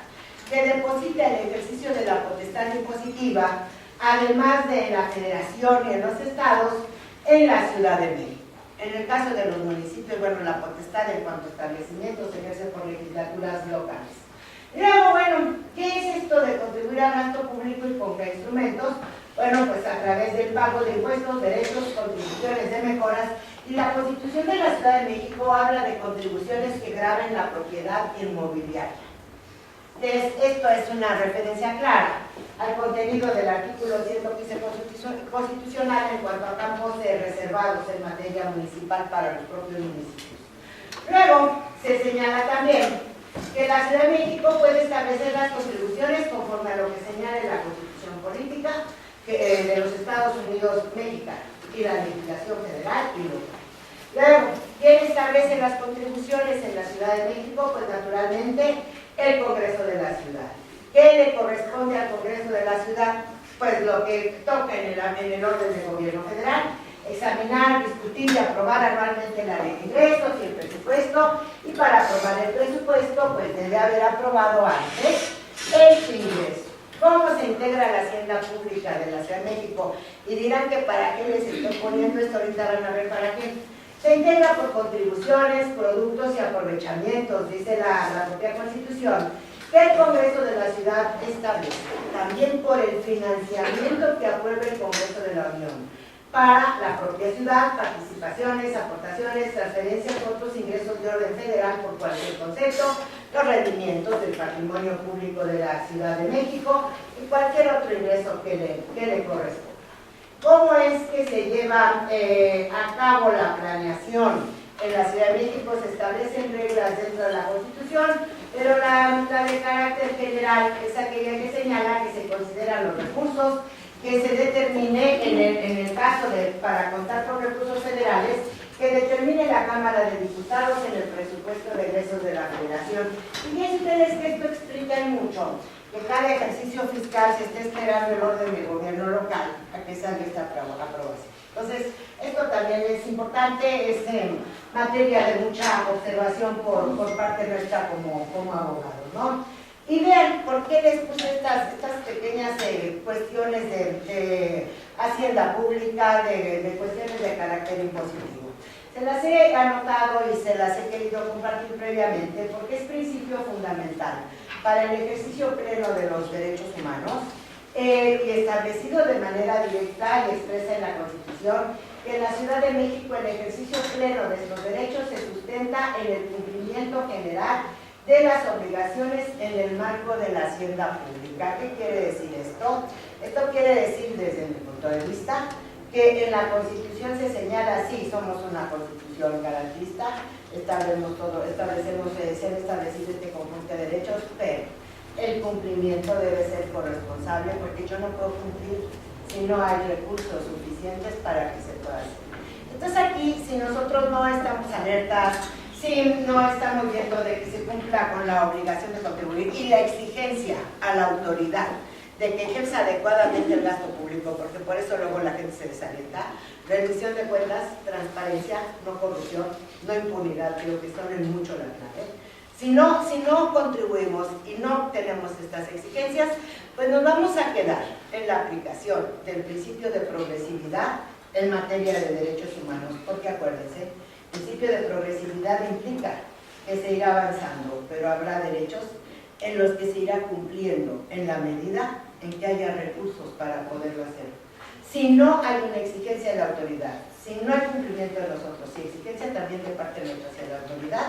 que deposita el ejercicio de la potestad impositiva, además de la Federación y en los estados, en la Ciudad de México. En el caso de los municipios, bueno, la potestad en cuanto a establecimientos se ejerce por legislaturas locales. Y luego, bueno, ¿qué es esto de contribuir al gasto público y con qué instrumentos? Bueno, pues a través del pago de impuestos, derechos, contribuciones de mejoras, y la Constitución de la Ciudad de México habla de contribuciones que graven la propiedad inmobiliaria. Entonces, esto es una referencia clara al contenido del artículo 115 constitucional en cuanto a campos reservados en materia municipal para los propios municipios. Luego, se señala también que la Ciudad de México puede establecer las contribuciones conforme a lo que señale la Constitución Política de los Estados Unidos mexicanos y la legislación federal y local. Luego, ¿quién establece las contribuciones en la Ciudad de México? Pues naturalmente el Congreso de la Ciudad. ¿Qué le corresponde al Congreso de la Ciudad? Pues lo que toca en el orden del gobierno federal: examinar, discutir y aprobar anualmente la ley de ingresos y el presupuesto, y para aprobar el presupuesto pues debe haber aprobado antes el ingreso. ¿Cómo se integra la hacienda pública de la Ciudad de México? Y dirán que para qué les estoy poniendo esto, ahorita van a ver para qué. Se integra por contribuciones, productos y aprovechamientos, dice la propia Constitución, que el Congreso de la Ciudad establece. También por el financiamiento que apruebe el Congreso de la Unión para la propia ciudad, participaciones, aportaciones, transferencias, otros ingresos de orden federal por cualquier concepto, los rendimientos del patrimonio público de la Ciudad de México y cualquier otro ingreso que le corresponda. ¿Cómo es que se lleva a cabo la planeación? En la Ciudad de México se establecen reglas dentro de la Constitución, pero la de carácter general es aquella que señala que se consideran los recursos que se determine en el caso de, para contar con recursos federales, que determine la Cámara de Diputados en el presupuesto de egresos de la Federación. Y fíjense ustedes que esto explica mucho, que cada ejercicio fiscal se está esperando el orden del gobierno local a que salga esta aprobación. Entonces, esto también es importante, es materia de mucha observación por parte nuestra como abogados, ¿no? Y vean por qué les puse estas pequeñas cuestiones de hacienda pública, de cuestiones de carácter impositivo. Se las he anotado y se las he querido compartir previamente porque es principio fundamental para el ejercicio pleno de los derechos humanos y establecido de manera directa y expresa en la Constitución, que en la Ciudad de México el ejercicio pleno de estos derechos se sustenta en el cumplimiento general de las obligaciones en el marco de la hacienda pública. ¿Qué quiere decir esto? Esto quiere decir, desde mi punto de vista, que en la Constitución se señala, sí, somos una Constitución garantista, se han establecido este conjunto de derechos, pero el cumplimiento debe ser corresponsable, porque yo no puedo cumplir si no hay recursos suficientes para que se pueda hacer. Entonces aquí, si nosotros no estamos alertas, si no estamos viendo de que se cumpla con la obligación de contribuir y la exigencia a la autoridad de que ejerza adecuadamente el gasto público, porque por eso luego la gente se desalienta, rendición de cuentas, transparencia, no corrupción, no impunidad, creo que son en mucho la clave. Si no contribuimos y no tenemos estas exigencias, pues nos vamos a quedar en la aplicación del principio de progresividad en materia de derechos humanos, porque acuérdense, el principio de progresividad implica que se irá avanzando, pero habrá derechos en los que se irá cumpliendo en la medida en que haya recursos para poderlo hacer. Si no hay una exigencia de la autoridad, si no hay cumplimiento de nosotros, si exigencia también de parte nuestra hacia la autoridad,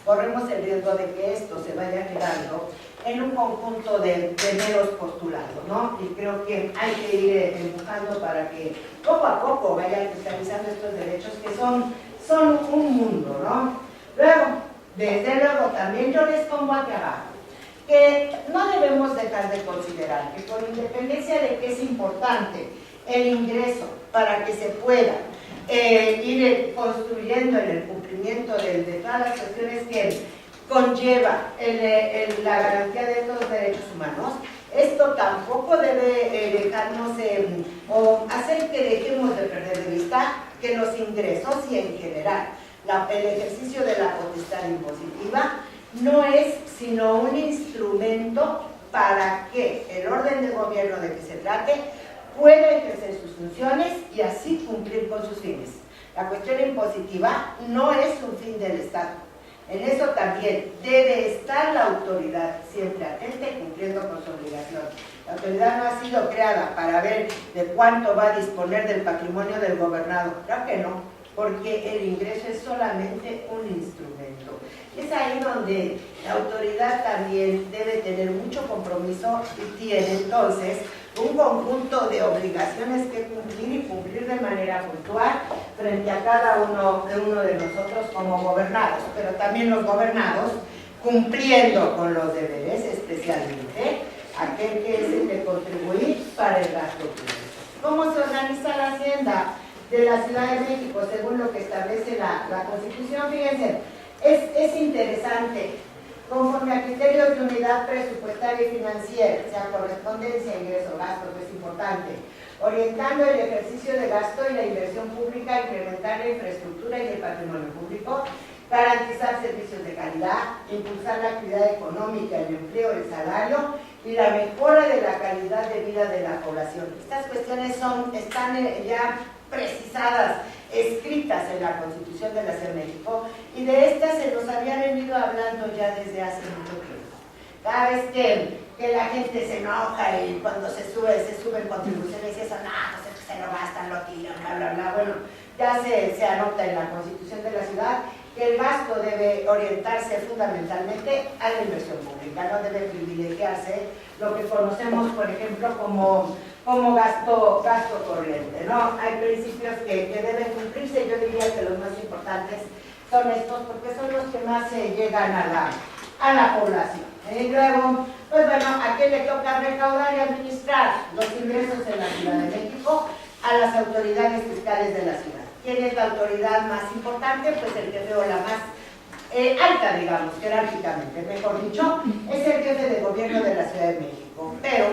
corremos el riesgo de que esto se vaya quedando en un conjunto de meros postulados, ¿no? Y creo que hay que ir empujando para que poco a poco vayan fiscalizando estos derechos que son un mundo, ¿no? Luego, desde luego, también yo les pongo aquí abajo que no debemos dejar de considerar que con independencia de que es importante el ingreso para que se pueda ir construyendo en el cumplimiento de todas las cuestiones que conlleva la garantía de estos derechos humanos, esto tampoco debe dejarnos o hacer que dejemos de perder de vista que los ingresos y en general el ejercicio de la potestad impositiva no es sino un instrumento para que el orden de gobierno de que se trate pueda ejercer sus funciones y así cumplir con sus fines. La cuestión impositiva no es un fin del Estado. En eso también debe estar la autoridad siempre atenta y cumpliendo con su obligación. La autoridad no ha sido creada para ver de cuánto va a disponer del patrimonio del gobernado. Claro que no, porque el ingreso es solamente un instrumento. Es ahí donde la autoridad también debe tener mucho compromiso y tiene entonces un conjunto de obligaciones que cumplir y cumplir de manera puntual frente a cada uno de nosotros como gobernados, pero también los gobernados cumpliendo con los deberes, especialmente aquel que es el de contribuir para el gasto público. ¿Cómo se organiza la hacienda? de la Ciudad de México, según lo que establece la Constitución. Fíjense, es interesante. Conforme a criterios de unidad presupuestaria y financiera, o sea, correspondencia, ingreso, gasto, es importante, orientando el ejercicio de gasto y la inversión pública, incrementar la infraestructura y el patrimonio público, garantizar servicios de calidad, impulsar la actividad económica, el empleo, el salario y la mejora de la calidad de vida de la población. Estas cuestiones están ya precisadas, escritas en la Constitución de la Ciudad de México, y de estas se nos había venido hablando ya desde hace mucho tiempo. Cada vez que la gente se enoja y cuando se suben contribuciones y eso, no, pues es que se lo gastan, lo tiran, bla, bla, bla, bueno, ya se anota en la Constitución de la ciudad que el gasto debe orientarse fundamentalmente a la inversión pública, no debe privilegiarse lo que conocemos, por ejemplo, como gasto corriente, ¿no? Hay principios que deben cumplirse. Yo diría que los más importantes son estos, porque son los que más llegan a la población. Y luego, pues bueno, ¿a qué le toca recaudar y administrar los ingresos en la Ciudad de México? A las autoridades fiscales de la ciudad. ¿Quién es la autoridad más importante? Pues el jefe o la más alta, digamos, jerárquicamente, mejor dicho, es el jefe de gobierno de la Ciudad de México. Pero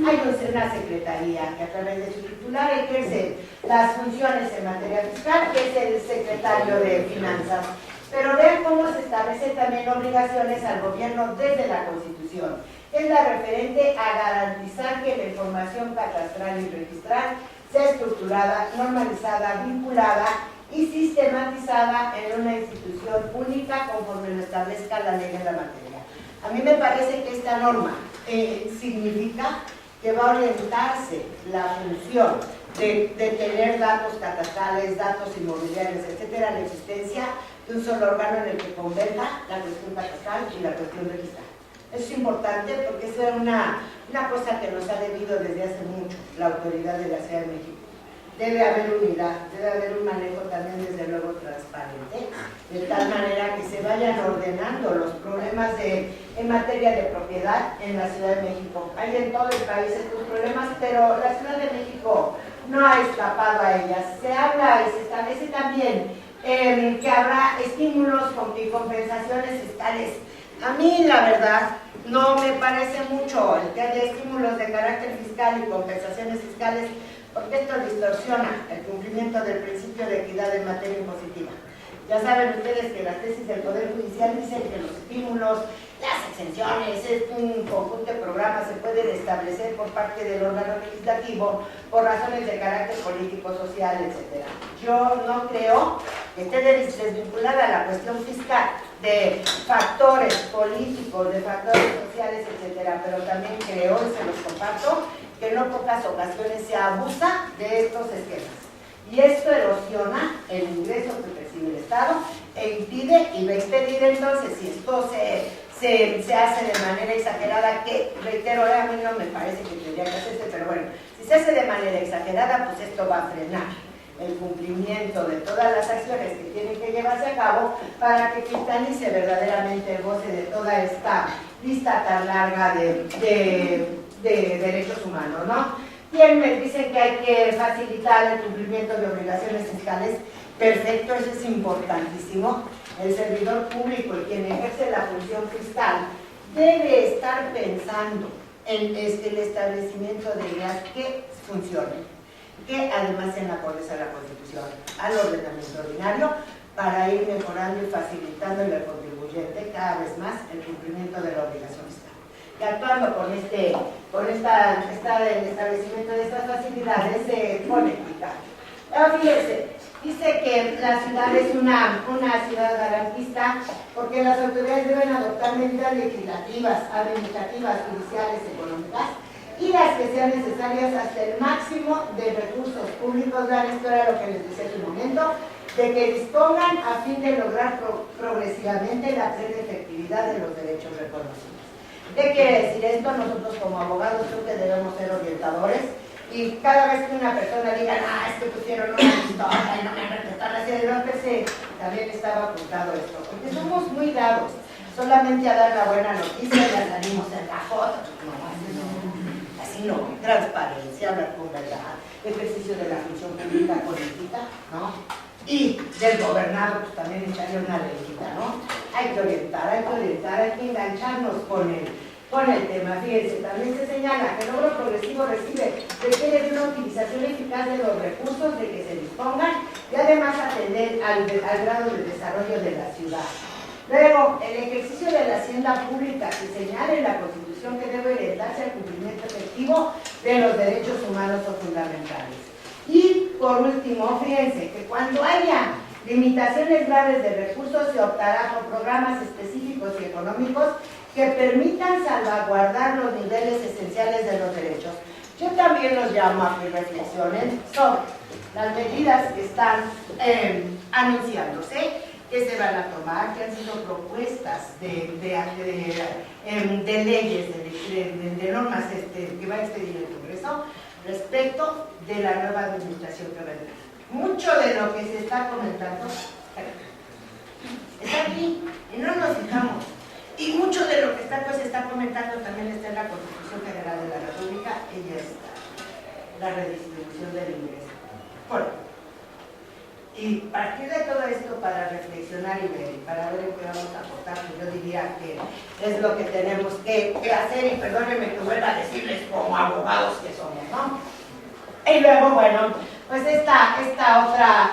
hay una secretaría que a través de su titular ejerce las funciones en materia fiscal, que es el secretario de Finanzas. Pero vean cómo se establecen también obligaciones al gobierno desde la Constitución. Es la referente a garantizar que la información catastral y registral sea estructurada, normalizada, vinculada y sistematizada en una institución única conforme lo establezca la ley en la materia. A mí me parece que esta norma significa que va a orientarse la función de tener datos catastrales, datos inmobiliarios, etcétera, la existencia de un solo órgano en el que converja la cuestión catastral y la cuestión registral. Eso es importante porque es una cosa que nos ha debido desde hace mucho la autoridad de la Ciudad de México. Debe haber unidad, debe haber un manejo también desde luego transparente, de tal manera que se vayan ordenando los problemas en materia de propiedad en la Ciudad de México. Hay en todo el país estos problemas, pero la Ciudad de México no ha escapado a ellas. Se habla y se establece también que habrá estímulos y compensaciones fiscales. A mí, la verdad, no me parece mucho el que haya estímulos de carácter fiscal y compensaciones fiscales, porque esto distorsiona el cumplimiento del principio de equidad en materia impositiva. Ya saben ustedes que las tesis del Poder Judicial dicen que los estímulos, las exenciones, un conjunto de programas se pueden establecer por parte del órgano legislativo por razones de carácter político, social, etc. Yo no creo que esté desvinculada a la cuestión fiscal de factores políticos, de factores sociales, etc. Pero también creo, y se los comparto, que en no pocas ocasiones se abusa de estos esquemas. Y esto erosiona el ingreso que percibe el Estado e impide y va a impedir entonces, si esto se hace de manera exagerada, que reitero, a mí no me parece que tendría que hacerse, pero bueno, si se hace de manera exagerada, pues esto va a frenar el cumplimiento de todas las acciones que tienen que llevarse a cabo para que cristalice verdaderamente goce de toda esta lista tan larga de derechos humanos, ¿no? Bien, me dicen que hay que facilitar el cumplimiento de obligaciones fiscales. Perfecto, eso es importantísimo. El servidor público y quien ejerce la función fiscal debe estar pensando en el establecimiento de ideas que funcionen, que además sean acordes a la Constitución, al ordenamiento ordinario, para ir mejorando y facilitando al contribuyente cada vez más el cumplimiento de la obligación fiscal. Y actuando con el establecimiento de estas facilidades se pone eficaz. Pero fíjense, dice que la ciudad es una ciudad garantista porque las autoridades deben adoptar medidas legislativas, administrativas, judiciales, económicas y las que sean necesarias hasta el máximo de recursos públicos. Vean, esto era lo que les decía hace un momento, de que dispongan a fin de lograr progresivamente la plena efectividad de los derechos reconocidos. ¿Qué quiere decir esto? Nosotros como abogados creo que debemos ser orientadores y cada vez que una persona diga, es que pusieron una pistola y no me han respetado la ciudad, también estaba apuntado esto, porque somos muy dados solamente a dar la buena noticia y la salimos en la foto, así sino transparencia, hablar con verdad, ejercicio de la función pública con ética, ¿no? Y del gobernado, pues también echarle una leyita, ¿no? Hay que orientar, hay que engancharnos con el tema. Fíjense, también se señala que el logro progresivo requiere de una utilización eficaz de los recursos de que se dispongan y además atender al grado de desarrollo de la ciudad. Luego, el ejercicio de la hacienda pública se señala en la Constitución que debe orientarse al cumplimiento efectivo de los derechos humanos o fundamentales. Y por último, fíjense que cuando haya limitaciones graves de recursos se optará por programas específicos y económicos que permitan salvaguardar los niveles esenciales de los derechos. Yo también los llamo a que reflexionen sobre las medidas que están anunciándose, que se van a tomar, que han sido propuestas de leyes, de normas que va a expedir el Congreso respecto de la nueva administración que vendrá. Mucho de lo que se está comentando está aquí y no nos fijamos. Y mucho de lo que se está comentando también está en la Constitución General de la República y ya está. La redistribución del ingreso. Bueno, y a partir de todo esto, para reflexionar y ver, para ver en qué vamos a aportar, pues yo diría que es lo que tenemos que hacer, y perdónenme que vuelva a decirles como abogados que somos, ¿no? Y luego, bueno, pues esta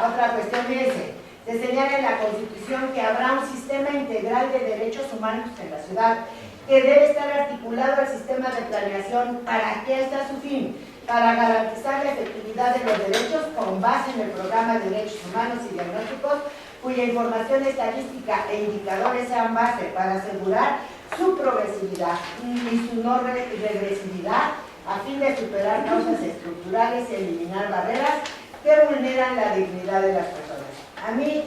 otra cuestión, fíjense, se señala en la Constitución que habrá un sistema integral de derechos humanos en la ciudad, que debe estar articulado al sistema de planeación. ¿Para qué está su fin? Para garantizar la efectividad de los derechos con base en el programa de derechos humanos y diagnósticos, cuya información estadística e indicadores sean base para asegurar su progresividad y su no regresividad, a fin de superar causas estructurales y eliminar barreras que vulneran la dignidad de las personas. A mí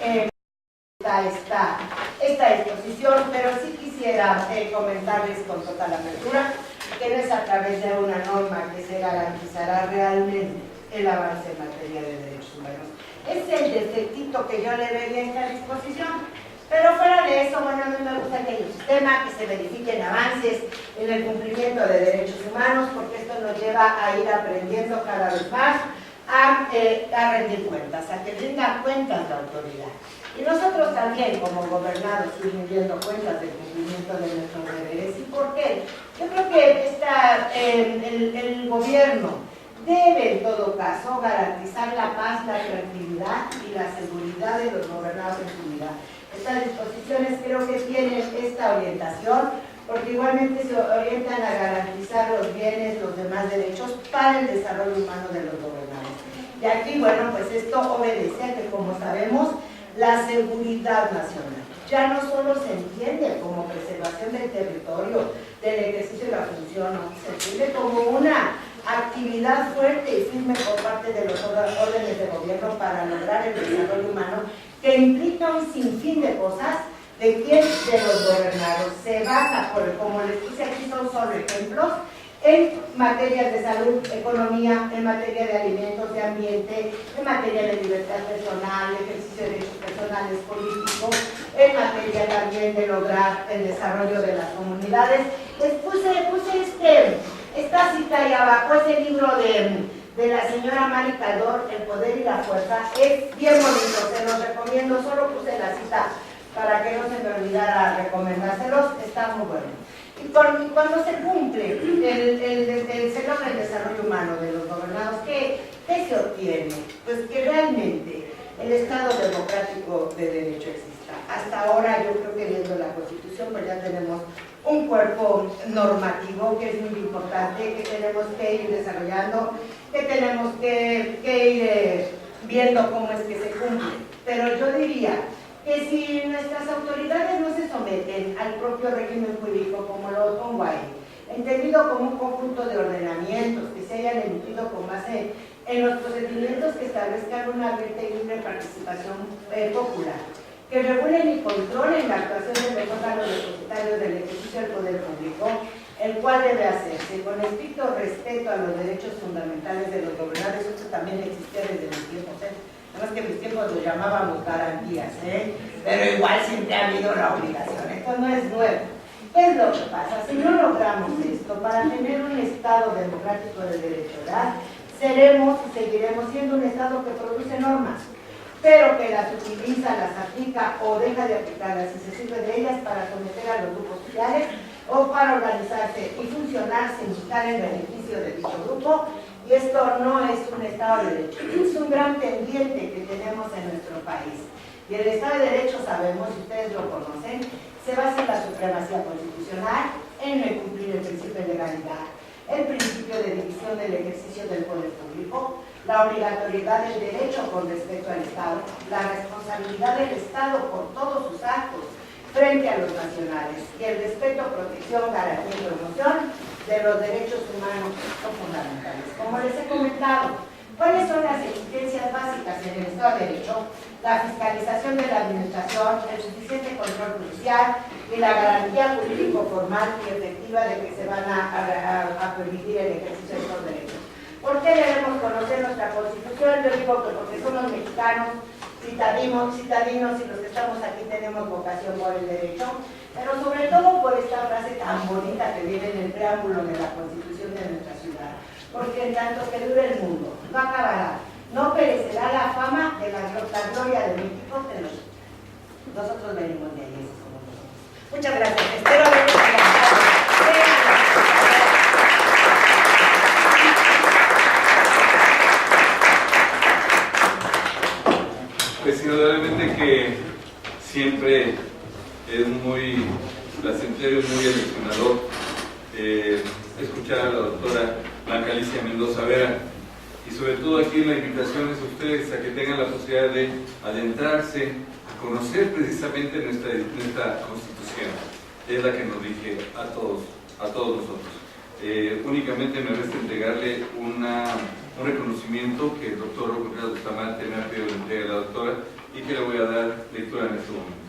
esta exposición, pero sí quisiera comentarles con total apertura que no es a través de una norma que se garantizará realmente el avance en materia de derechos humanos. Es el defectito que yo le vería en esta disposición, pero fuera de eso, bueno, a mí me gusta que haya un sistema, que se verifiquen avances en el cumplimiento de derechos humanos, porque esto nos lleva a ir aprendiendo cada vez más a rendir cuentas, a que rinda cuentas la autoridad. Y nosotros también, como gobernados, ir rindiendo cuentas del cumplimiento de nuestros deberes. ¿Y por qué? Yo creo que el gobierno debe, en todo caso, garantizar la paz, la tranquilidad y la seguridad de los gobernados en su vida. Estas disposiciones creo que tienen esta orientación, porque igualmente se orientan a garantizar los bienes, los demás derechos para el desarrollo humano de los gobernados. Y aquí, bueno, pues esto obedece a que, como sabemos, la seguridad nacional ya no solo se entiende como preservación del territorio, del ejercicio de la función, no, se entiende como una actividad fuerte y firme por parte de los órdenes de gobierno para lograr el desarrollo humano, que implica un sinfín de cosas. ¿De quién? De los gobernados. Se basa, como les puse aquí, son solo ejemplos, en materias de salud, economía, en materia de alimentos, de ambiente, en materia de libertad personal, ejercicio de derechos personales políticos, en materia también de lograr el desarrollo de las comunidades. Les puse esta cita ahí abajo, ese libro de la señora Mari Caldor, El poder y la fuerza, es bien bonito, se los recomiendo, solo puse la cita para que no se me olvidara recomendárselos, está muy bueno. Y cuando se cumple se logra el desarrollo humano de los gobernados, ¿qué se obtiene? Pues que realmente el Estado democrático de derecho exista. Hasta ahora yo creo que viendo la Constitución pues ya tenemos un cuerpo normativo que es muy importante, que tenemos que ir desarrollando, que tenemos que ir viendo cómo es que se cumple. Pero yo diría que si nuestras autoridades no se someten al propio régimen jurídico, como lo pongo ahí, entendido como un conjunto de ordenamientos que se hayan emitido con base en los procedimientos que establezcan una abierta y libre participación popular, que regulen y controlen la actuación de los órganos depositarios del ejercicio del poder público, el cual debe hacerse con estricto respeto a los derechos fundamentales de los gobernados. Esto también existía desde mis tiempos, Además que en mis tiempos lo llamábamos garantías, pero igual siempre ha habido la obligación, esto no es nuevo. ¿Qué es lo que pasa? Si no logramos esto, para tener un Estado democrático de derecho, ¿verdad?, seremos y seguiremos siendo un Estado que produce normas, pero que las utiliza, las aplica o deja de aplicarlas y se sirve de ellas para someter a los grupos sociales o para organizarse y funcionar sin buscar el beneficio de dicho grupo. Y esto no es un Estado de Derecho, es un gran pendiente que tenemos en nuestro país. Y el Estado de Derecho, sabemos, y ustedes lo conocen, se basa en la supremacía constitucional, en el cumplir el principio de legalidad, el principio de división del ejercicio del poder público, la obligatoriedad del derecho con respecto al Estado, la responsabilidad del Estado por todos sus actos frente a los nacionales y el respeto, protección, garantía y promoción de los derechos humanos son fundamentales. Como les he comentado, ¿cuáles son las exigencias básicas en el Estado de Derecho? La fiscalización de la administración, el suficiente control judicial y la garantía jurídico-formal y efectiva de que se van a permitir el ejercicio de estos derechos. ¿Por qué debemos conocer nuestra Constitución? Yo digo que porque somos mexicanos, citadinos y los que estamos aquí tenemos vocación por el derecho, pero sobre todo por esta frase tan bonita que viene en el preámbulo de la Constitución de nuestra ciudad, porque en tanto que dure el mundo, no acabará, no perecerá la fama de la gloria de México, que nosotros venimos de ahí, esos somos nosotros. Muchas gracias, espero haberles encantado. Pues indudablemente que siempre es muy placentero y muy emocionador escuchar a la doctora Blanca Alicia Mendoza Vera, y sobre todo aquí la invitación es a ustedes a que tengan la posibilidad de adentrarse, a conocer precisamente nuestra Constitución, es la que nos rige a todos nosotros. Únicamente me resta entregarle un reconocimiento que el doctor Rocco Contreras Bustamante me ha pedido la entrega de la doctora y que le voy a dar lectura en este momento.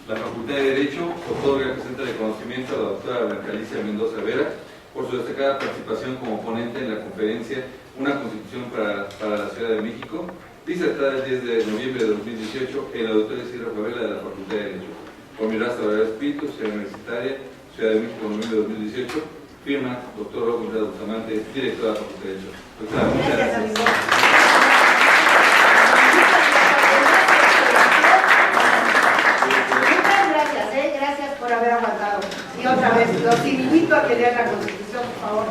La Facultad de Derecho otorga y presenta reconocimiento a la doctora Blanca Alicia Mendoza Vera por su destacada participación como ponente en la conferencia Una Constitución para la Ciudad de México, disertada el 10 de noviembre de 2018 en la Auditorio Sierra Favela de la Facultad de Derecho. Por mi raza de espíritu, Ciudad Universitaria, Ciudad de México, noviembre de 2018, firma doctor Rocco Contreras Bustamante, director de la Facultad de Derecho. Doctora, muchas gracias. Gracias por haber aguantado. Y otra vez, los invito a que lean la Constitución, por favor.